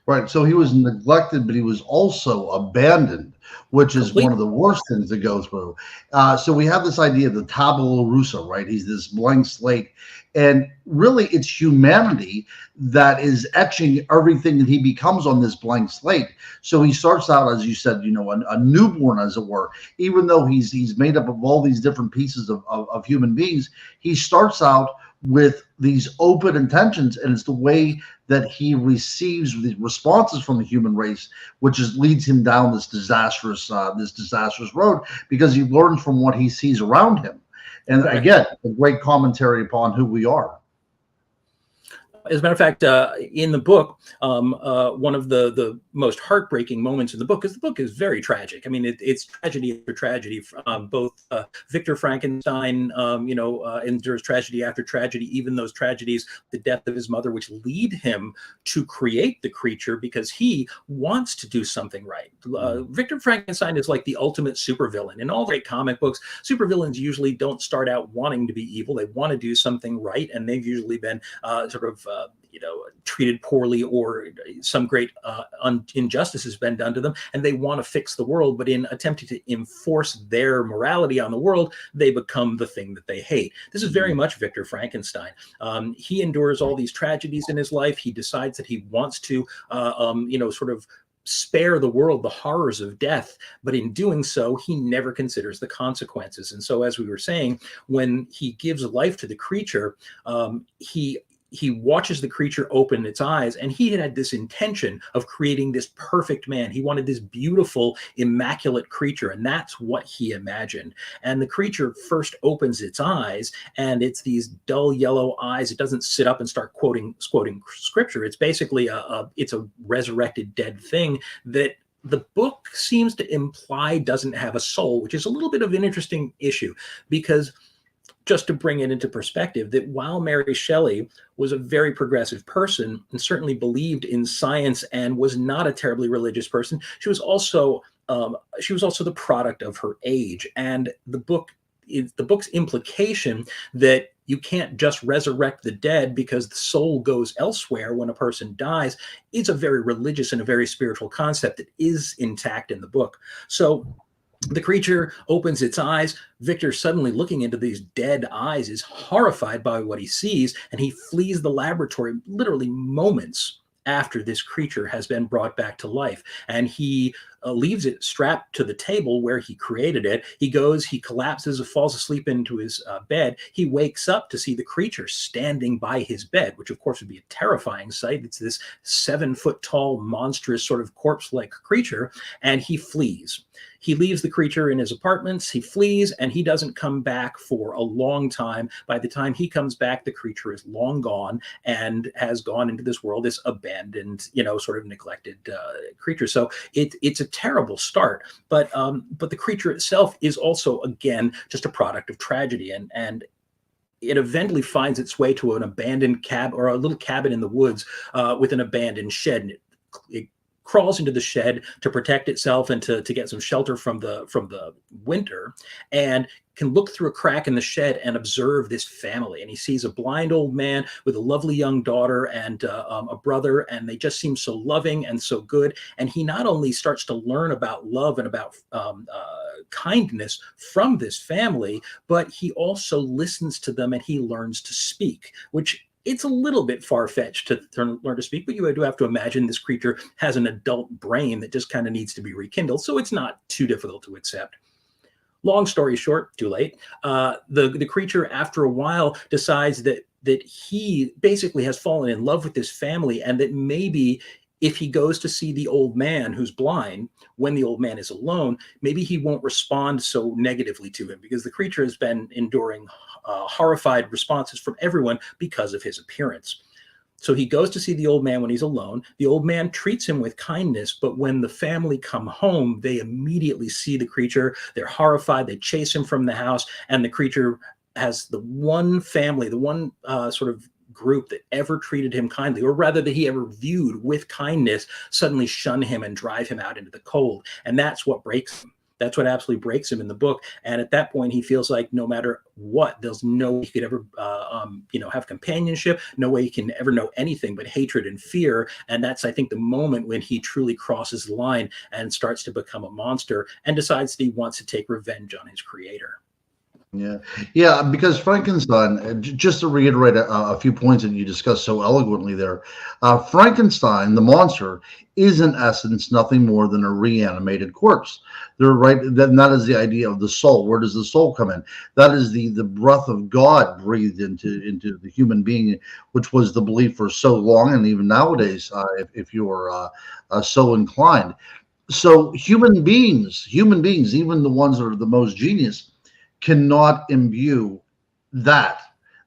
Speaker 2: Right. So he was neglected, but he was also abandoned, which is one of the worst things to go through. So we have this idea of the tabula rasa, right? He's this blank slate. And really, it's humanity that is etching everything that he becomes on this blank slate. So he starts out, as you said, a newborn, as it were. Even though he's made up of all these different pieces of human beings, he starts out with these open intentions, and it's the way that he receives the responses from the human race, which leads him down this disastrous road, because he learns from what he sees around him. And again, a great commentary upon who we are.
Speaker 1: As a matter of fact, in the book, one of the most heartbreaking moments in the book, because the book is very tragic. I mean, it's tragedy after tragedy. Both Victor Frankenstein, endures tragedy after tragedy, even those tragedies, the death of his mother, which lead him to create the creature because he wants to do something right. Victor Frankenstein is like the ultimate supervillain. In all great comic books, supervillains usually don't start out wanting to be evil. They want to do something right, and they've usually been treated poorly, or some great injustice has been done to them, and they want to fix the world. But in attempting to enforce their morality on the world, they become the thing that they hate. This is very much Victor Frankenstein. He endures all these tragedies in his life. He decides that he wants to, spare the world the horrors of death, but in doing so, he never considers the consequences. And so, as we were saying, when he gives life to the creature, he watches the creature open its eyes, and he had this intention of creating this perfect man. He wanted this beautiful, immaculate creature, and that's what he imagined. And the creature first opens its eyes, and it's these dull yellow eyes. It doesn't sit up and start quoting scripture. It's basically it's a resurrected dead thing that the book seems to imply doesn't have a soul, which is a little bit of an interesting issue, because just to bring it into perspective, that while Mary Shelley was a very progressive person and certainly believed in science and was not a terribly religious person, she was also the product of her age. And the book's implication that you can't just resurrect the dead because the soul goes elsewhere when a person dies is a very religious and a very spiritual concept that is intact in the book. So the creature opens its eyes. Victor, suddenly looking into these dead eyes, is horrified by what he sees, and he flees the laboratory literally moments after this creature has been brought back to life. And he leaves it strapped to the table where he created it. He goes, he collapses, falls asleep into his bed. He wakes up to see the creature standing by his bed, which of course would be a terrifying sight. It's this 7-foot tall, monstrous sort of corpse-like creature, and he flees. He leaves the creature in his apartments, he flees, and he doesn't come back for a long time. By the time he comes back, the creature is long gone and has gone into this world, this abandoned, sort of neglected creature. So it's a terrible start, but the creature itself is also, again, just a product of tragedy, and it eventually finds its way to an abandoned cab or a little cabin in the woods with an abandoned shed. And it crawls into the shed to protect itself and to get some shelter from the winter, and can look through a crack in the shed and observe this family. And he sees a blind old man with a lovely young daughter and a brother, and they just seem so loving and so good. And he not only starts to learn about love and about kindness from this family, but he also listens to them and he learns to speak, which it's a little bit far-fetched to learn to speak, but you do have to imagine this creature has an adult brain that just kind of needs to be rekindled. So it's not too difficult to accept. Long story short, too late. The creature, after a while, decides that he basically has fallen in love with this family, and that maybe if he goes to see the old man who's blind, when the old man is alone, maybe he won't respond so negatively to him, because the creature has been enduring horrified responses from everyone because of his appearance. So he goes to see the old man when he's alone. The old man treats him with kindness, but when the family come home, they immediately see the creature. They're horrified. They chase him from the house, and the creature has the one family, the one sort of group that ever treated him kindly, or rather that he ever viewed with kindness, suddenly shun him and drive him out into the cold. And that's what breaks him. That's what absolutely breaks him in the book. And at that point, he feels like no matter what, there's no way he could ever, have companionship, no way he can ever know anything but hatred and fear. And that's, I think, the moment when he truly crosses the line and starts to become a monster and decides that he wants to take revenge on his creator.
Speaker 2: Yeah, because Frankenstein, just to reiterate a few points that you discussed so eloquently there, Frankenstein, the monster, is in essence nothing more than a reanimated corpse. That is the idea of the soul. Where does the soul come in? That is the breath of God breathed into the human being, which was the belief for so long, and even nowadays, if you're so inclined. So human beings, even the ones that are the most genius, cannot imbue that.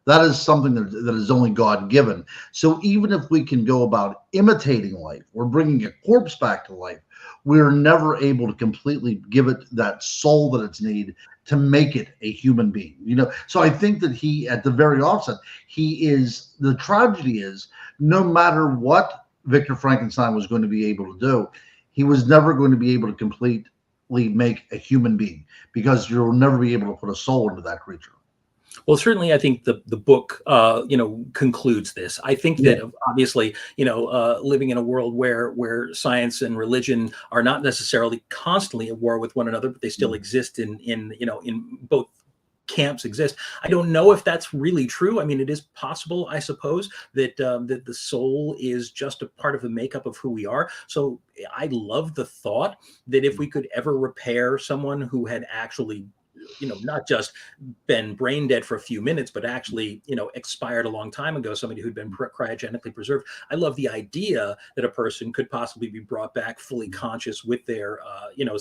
Speaker 2: That is something that is only God given. So even if we can go about imitating life or bringing a corpse back to life, we're never able to completely give it that soul that it's needed to make it a human being. So I think that he, at the very offset, the tragedy is, no matter what Victor Frankenstein was going to be able to do, he was never going to be able to completely make a human being, because you'll never be able to put a soul into that creature.
Speaker 1: Well, certainly, I think the book, concludes this. I think that obviously, living in a world where science and religion are not necessarily constantly at war with one another, but they still exist in both camps exist. I don't know if that's really true. I mean, it is possible, I suppose, that that the soul is just a part of the makeup of who we are. So I love the thought that if we could ever repair someone who had actually, not just been brain dead for a few minutes, but actually, expired a long time ago, somebody who'd been cryogenically preserved. I love the idea that a person could possibly be brought back fully conscious with their,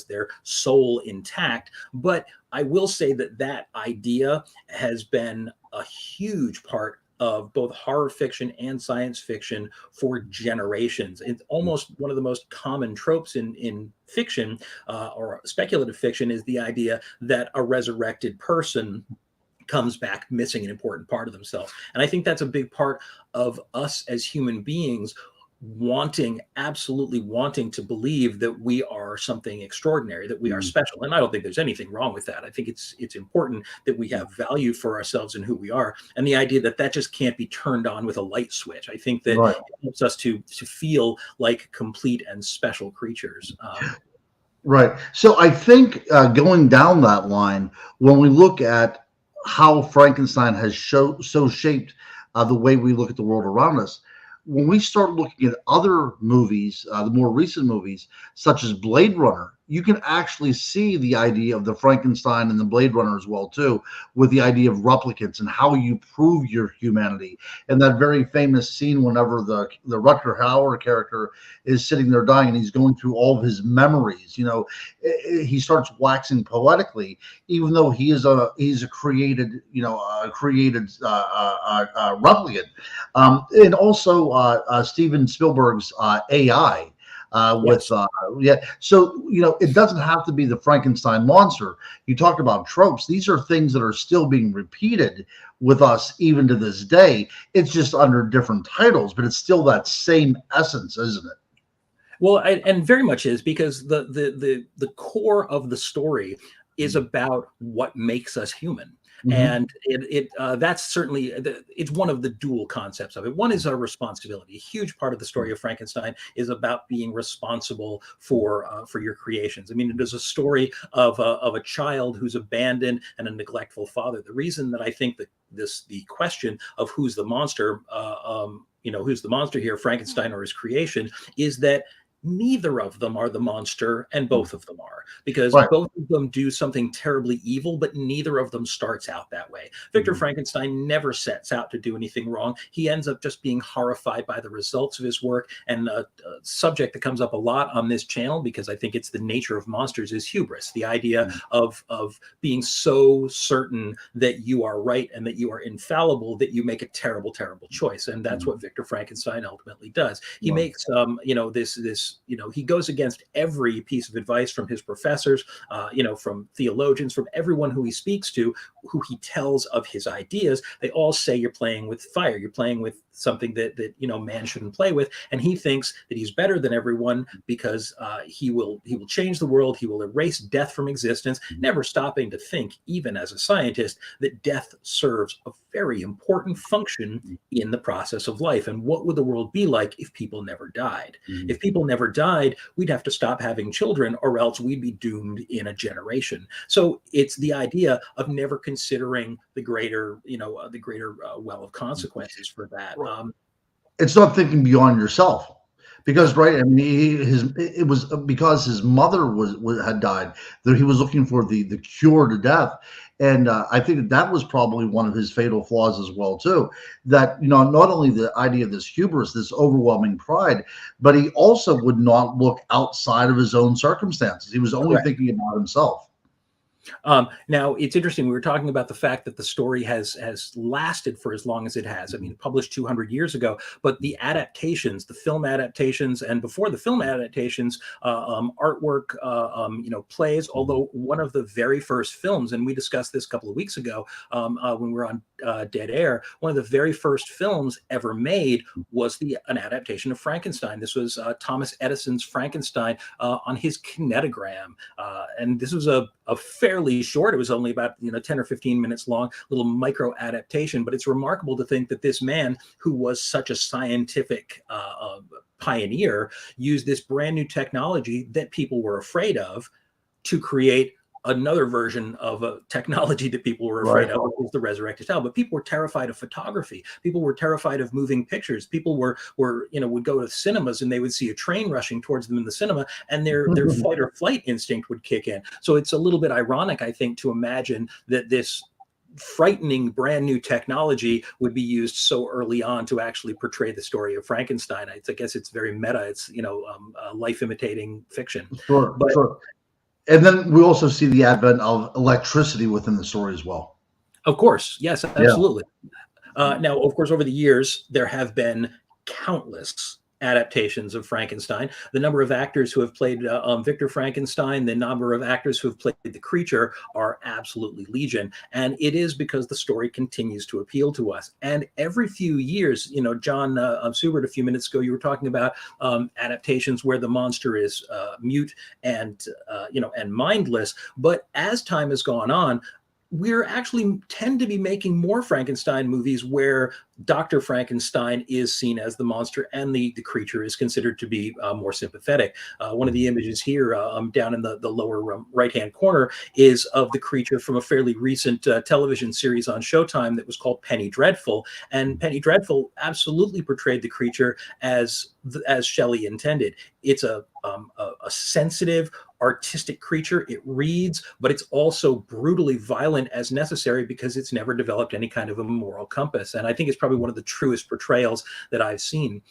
Speaker 1: their soul intact. But I will say that idea has been a huge part of both horror fiction and science fiction for generations. It's almost one of the most common tropes in fiction or speculative fiction, is the idea that a resurrected person comes back missing an important part of themselves. And I think that's a big part of us as human beings, absolutely wanting to believe that we are something extraordinary, that we are special. And I don't think there's anything wrong with that. I think it's important that we have value for ourselves and who we are. And the idea that just can't be turned on with a light switch. I think that it helps us to feel like complete and special creatures.
Speaker 2: Right. So I think going down that line, when we look at how Frankenstein has so shaped the way we look at the world around us, when we start looking at other movies, the more recent movies, such as Blade Runner, you can actually see the idea of the Frankenstein and the Blade Runner as well, too, with the idea of replicants and how you prove your humanity. And that very famous scene whenever the Rutger Hauer character is sitting there dying and he's going through all of his memories, he starts waxing poetically, even though he's a created replicant. And also Steven Spielberg's AI. So it doesn't have to be the Frankenstein monster. You talked about tropes. These are things that are still being repeated with us even to this day. It's just under different titles, but it's still that same essence, isn't it?
Speaker 1: Well, and very much is, because the core of the story is about what makes us human. And that's certainly it's one of the dual concepts of it. One is our responsibility. A huge part of the story of Frankenstein is about being responsible for your creations. I mean, it is a story of a child who's abandoned and a neglectful father. The reason that I think that the question of who's the monster, who's the monster here, Frankenstein or his creation, is that neither of them are the monster and both of them are, because both of them do something terribly evil, but neither of them starts out that way. Victor Frankenstein never sets out to do anything wrong. He ends up just being horrified by the results of his work. And a subject that comes up a lot on this channel, because I think it's the nature of monsters, is hubris, the idea of being so certain that you are right and that you are infallible that you make a terrible, terrible choice. And that's what Victor Frankenstein ultimately does. He makes he goes against every piece of advice from his professors, from theologians, from everyone who he speaks to, who he tells of his ideas. They all say you're playing with fire. You're playing with something that man shouldn't play with. And he thinks that he's better than everyone because he will change the world. He will erase death from existence, never stopping to think, even as a scientist, that death serves a very important function in the process of life. And what would the world be like if people never died? If people never died, we'd have to stop having children, or else we'd be doomed in a generation. So it's the idea of never considering the greater well of consequences for that.
Speaker 2: It's not thinking beyond yourself, because it was because his mother had died that he was looking for the cure to death. And I think that was probably one of his fatal flaws as well, too, that, not only the idea of this hubris, this overwhelming pride, but he also would not look outside of his own circumstances. He was only thinking about himself.
Speaker 1: Now, it's interesting. We were talking about the fact that the story has lasted for as long as it has. I mean, published 200 years ago, but the adaptations, the film adaptations, and before the film adaptations, artwork, plays, although one of the very first films, and we discussed this a couple of weeks ago when we were on Dead Air, one of the very first films ever made was an adaptation of Frankenstein. This was Thomas Edison's Frankenstein on his kinetogram. And this was a fairly short, it was only about 10 or 15 minutes long, little micro adaptation. But it's remarkable to think that this man, who was such a scientific pioneer, used this brand new technology that people were afraid of to create another version of a technology that people were afraid of, which was the resurrected child. But people were terrified of photography. People were terrified of moving pictures. People would go to cinemas and they would see a train rushing towards them in the cinema, and their fight or flight instinct would kick in. So it's a little bit ironic, I think, to imagine that this frightening brand new technology would be used so early on to actually portray the story of Frankenstein. I guess it's very meta. It's life imitating fiction.
Speaker 2: Sure. And then we also see the advent of electricity within the story as well.
Speaker 1: Of course. Yes, absolutely. Now, of course, over the years, there have been countless adaptations of Frankenstein. The number of actors who have played Victor Frankenstein, the number of actors who have played the creature are absolutely legion. And it is because the story continues to appeal to us. And every few years, you know, John Subert, a few minutes ago, you were talking about adaptations where the monster is mute and, you know, and mindless. But as time has gone on, we're actually tend to be making more Frankenstein movies where Dr. Frankenstein is seen as the monster and the creature is considered to be more sympathetic. One of the images here down in the lower right-hand corner is of the creature from a fairly recent television series on Showtime that was called Penny Dreadful. And Penny Dreadful absolutely portrayed the creature as Shelley intended. It's a sensitive, artistic creature. It reads, but it's also brutally violent as necessary because it's never developed any kind of a moral compass. And I think it's probably one of the truest portrayals that I've seen.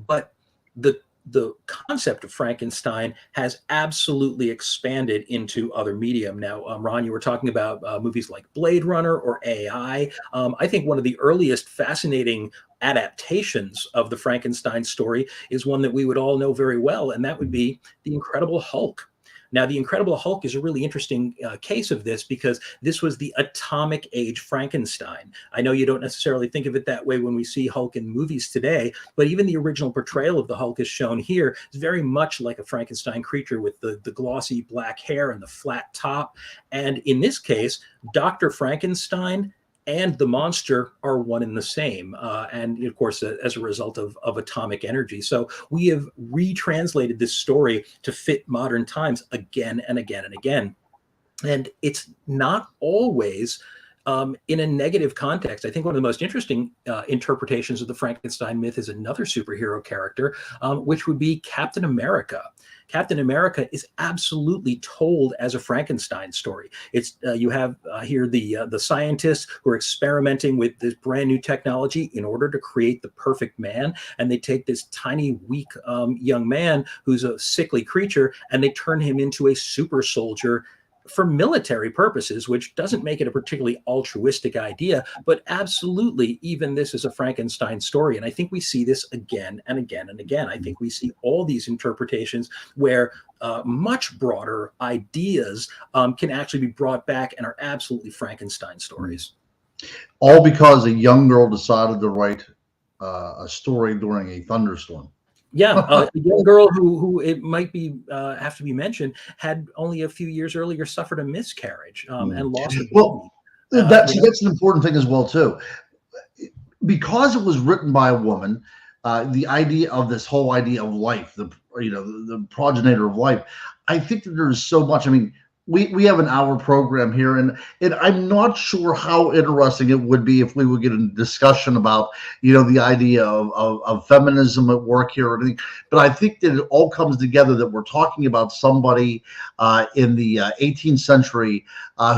Speaker 1: But the concept of Frankenstein has absolutely expanded into other medium. Now, Ron, you were talking about movies like Blade Runner or AI. I think one of the earliest fascinating adaptations of the Frankenstein story is one that we would all know very well, and that would be The Incredible Hulk. Now, The Incredible Hulk is a really interesting case of this because this was the atomic age Frankenstein. I know you don't necessarily think of it that way when we see Hulk in movies today, but even the original portrayal of the Hulk as shown here is very much like a Frankenstein creature with the glossy black hair and the flat top. And in this case, Dr. Frankenstein and the monster are one and the same. And of course, as a result of atomic energy. So we have retranslated this story to fit modern times again and again and again. And it's not always in a negative context. I think one of the most interesting interpretations of the Frankenstein myth is another superhero character, which would be Captain America. Captain America is absolutely told as a Frankenstein story. It's you have here the scientists who are experimenting with this brand new technology in order to create the perfect man, and they take this tiny, weak young man who's a sickly creature, and they turn him into a super soldier for military purposes, which doesn't make it a particularly altruistic idea, but absolutely, even this is a Frankenstein story. And I think we see this again and again and again. I think we see all these interpretations where much broader ideas can actually be brought back and are absolutely Frankenstein stories.
Speaker 2: All because a young girl decided to write a story during a thunderstorm.
Speaker 1: Yeah, a young girl who it might be have to be mentioned had only a few years earlier suffered a miscarriage and lost a baby.
Speaker 2: Well, that's an important thing as well too, because it was written by a woman. The idea of this whole idea of life, the progenitor of life. I think that there's so much. I mean, we have an hour program here, and I'm not sure how interesting it would be if we would get a discussion about, the idea of feminism at work here or anything. But I think that it all comes together that we're talking about somebody in the 18th century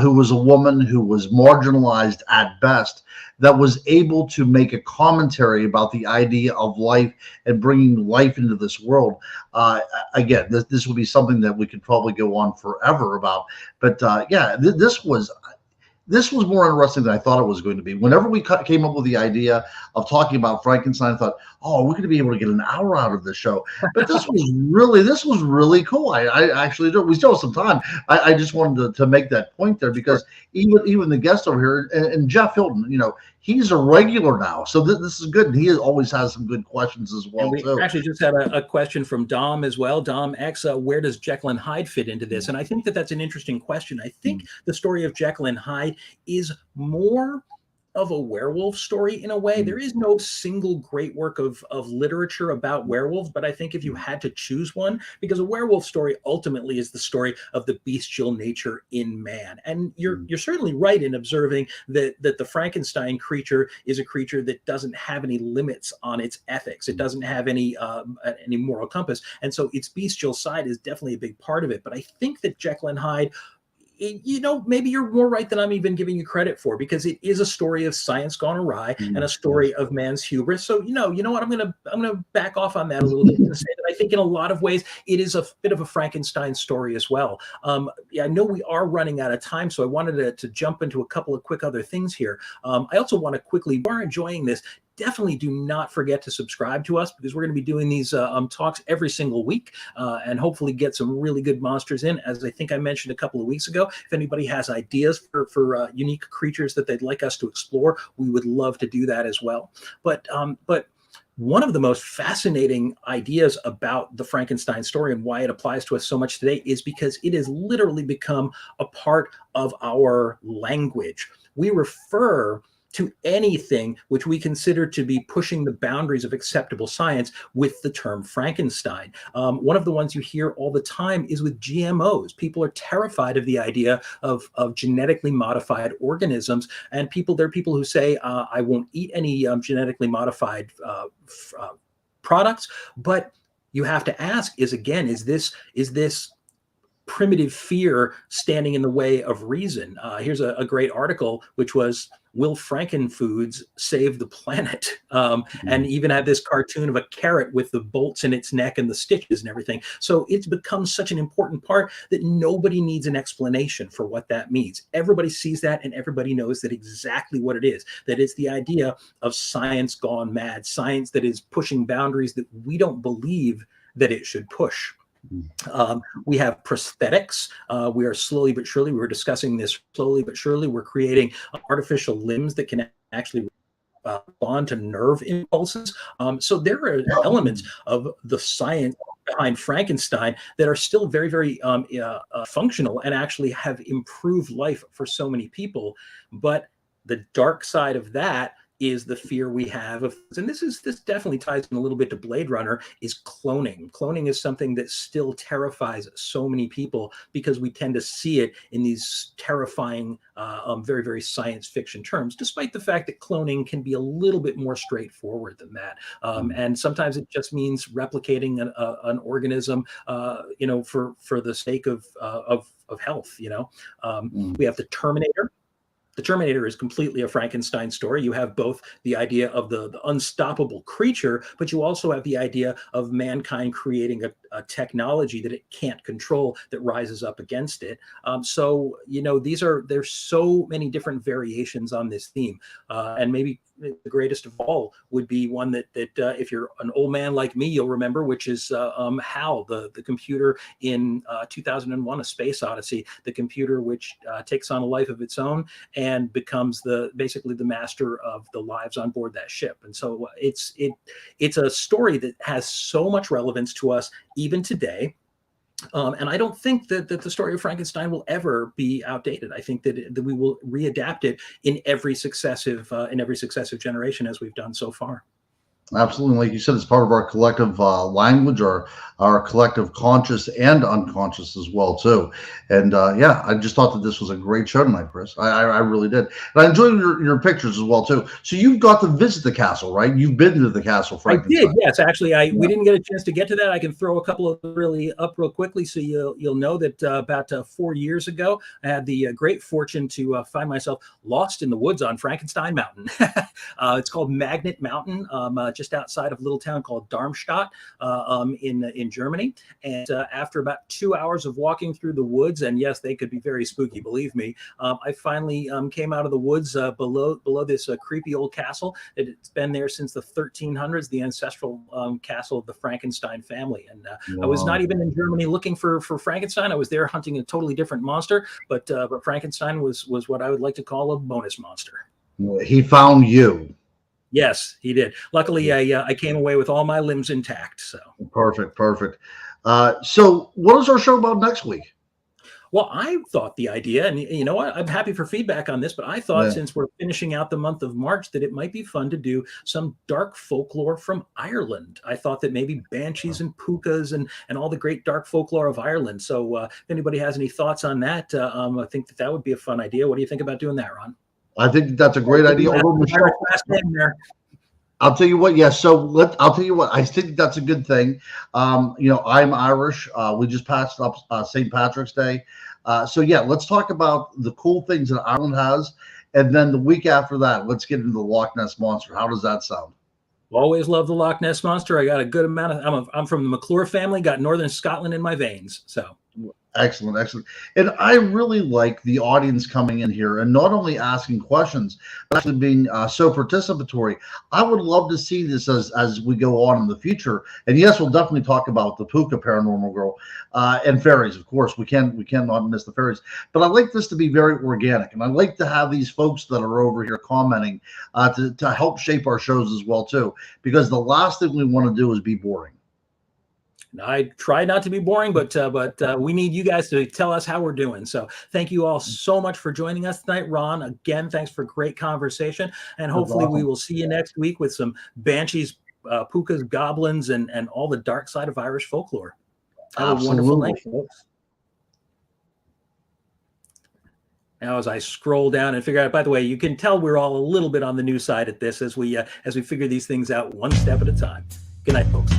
Speaker 2: who was a woman who was marginalized at best, that was able to make a commentary about the idea of life and bringing life into this world. Again, this would be something that we could probably go on forever about. But yeah, this was more interesting than I thought it was going to be. Whenever we came up with the idea of talking about Frankenstein, I thought, oh, we're going to be able to get an hour out of this show. But this was really cool. I actually do. We still have some time. I just wanted to make that point there because even the guest over here and Jeff Hilton, he's a regular now. So this is good. And he always has some good questions as well.
Speaker 1: And we actually just had a question from Dom as well. Dom X, where does Jekyll and Hyde fit into this? And I think that's an interesting question. I think the story of Jekyll and Hyde is more of a werewolf story in a way. There is no single great work of literature about werewolves, but I think if you had to choose one, because a werewolf story ultimately is the story of the bestial nature in man. And you're certainly right in observing that the Frankenstein creature is a creature that doesn't have any limits on its ethics. It doesn't have any moral compass. And so its bestial side is definitely a big part of it. But I think that Jekyll and Hyde, maybe you're more right than I'm even giving you credit for, because it is a story of science gone awry and a story of man's hubris. So, you know what, I'm gonna back off on that a little bit and say that I think in a lot of ways it is a bit of a Frankenstein story as well. I know we are running out of time, so I wanted to jump into a couple of quick other things here. I also want to quickly, we are enjoying this. definitely do not forget to subscribe to us, because we're going to be doing these talks every single week, and hopefully get some really good monsters in. As I think I mentioned a couple of weeks ago, if anybody has ideas for unique creatures that they'd like us to explore, we would love to do that as well. But one of the most fascinating ideas about the Frankenstein story and why it applies to us so much today is because it has literally become a part of our language. We refer to anything which we consider to be pushing the boundaries of acceptable science with the term Frankenstein. One of the ones you hear all the time is with GMOs. People are terrified of the idea of genetically modified organisms, and there are people who say, I won't eat any genetically modified products. But you have to ask, is this primitive fear standing in the way of reason? Here's a great article, which was, will Frankenfoods save the planet? And even had this cartoon of a carrot with the bolts in its neck and the stitches and everything. So it's become such an important part that nobody needs an explanation for what that means. Everybody sees that, and everybody knows that exactly what it is. That it's the idea of science gone mad, science that is pushing boundaries that we don't believe that it should push. We have prosthetics. We are slowly but surely, we were discussing this, slowly but surely, we're creating artificial limbs that can actually respond to nerve impulses. So there are elements of the science behind Frankenstein that are still very, very functional and actually have improved life for so many people. But the dark side of that is the fear we have of, and this definitely ties in a little bit to Blade Runner, is cloning. Cloning is something that still terrifies so many people because we tend to see it in these terrifying, very, very science fiction terms, despite the fact that cloning can be a little bit more straightforward than that. And sometimes it just means replicating an organism, for the sake of health. We have the Terminator. The Terminator is completely a Frankenstein story. You have both the idea of the unstoppable creature, but you also have the idea of mankind creating a technology that it can't control that rises up against it. So there's so many different variations on this theme, and maybe the greatest of all would be one that if you're an old man like me, you'll remember, which is HAL, the computer in 2001: A Space Odyssey, the computer which takes on a life of its own and becomes basically the master of the lives on board that ship. And so it's a story that has so much relevance to us even today. And I don't think that the story of Frankenstein will ever be outdated. I think that we will readapt it in every successive generation, as we've done so far.
Speaker 2: Absolutely. Like you said, it's part of our collective language, or our collective conscious and unconscious as well, too. And I just thought that this was a great show tonight, Chris. I really did. And I enjoyed your pictures as well, too. So you've got to visit the castle, right? You've been to the castle, Frankenstein.
Speaker 1: I did, yes. Actually, we didn't get a chance to get to that. I can throw a couple of really up real quickly, so you'll know that about 4 years ago, I had the great fortune to find myself lost in the woods on Frankenstein Mountain. It's called Magnet Mountain, just outside of a little town called Darmstadt in Germany. And after about 2 hours of walking through the woods, and yes, they could be very spooky, believe me, I finally came out of the woods below this creepy old castle. It's been there since the 1300s, the ancestral castle of the Frankenstein family. And I was not even in Germany looking for Frankenstein. I was there hunting a totally different monster, but Frankenstein was what I would like to call a bonus monster.
Speaker 2: He found you.
Speaker 1: Yes, he did. Luckily, I came away with all my limbs intact. So
Speaker 2: perfect. So what is our show about next week?
Speaker 1: Well, I thought the idea, and you know what, I'm happy for feedback on this, but I thought since we're finishing out the month of March, that it might be fun to do some dark folklore from Ireland. I thought that maybe banshees and pukas and all the great dark folklore of Ireland. So if anybody has any thoughts on that, I think that would be a fun idea. What do you think about doing that, Ron?
Speaker 2: I think that's a great idea. I'll tell you what. Yeah. So I'll tell you what. I think that's a good thing. I'm Irish. We just passed up St. Patrick's Day. So let's talk about the cool things that Ireland has, and then the week after that, let's get into the Loch Ness Monster. How does that sound?
Speaker 1: Always love the Loch Ness Monster. I got a good amount of. I'm from the McClure family. Got Northern Scotland in my veins. So.
Speaker 2: Excellent, excellent. And I really like the audience coming in here and not only asking questions, but actually being so participatory. I would love to see this as we go on in the future. And yes, we'll definitely talk about the Puka Paranormal Girl and fairies, of course. We cannot miss the fairies. But I like this to be very organic, and I like to have these folks that are over here commenting to help shape our shows as well too. Because the last thing we want to do is be boring.
Speaker 1: I try not to be boring, but we need you guys to tell us how we're doing. So thank you all so much for joining us tonight. Ron, again, thanks for great conversation. And hopefully we will see you next week with some banshees, pukas, goblins, and all the dark side of Irish folklore. Have a wonderful night, folks. Now, as I scroll down and figure out, by the way, you can tell we're all a little bit on the new side at this as we figure these things out one step at a time. Good night, folks.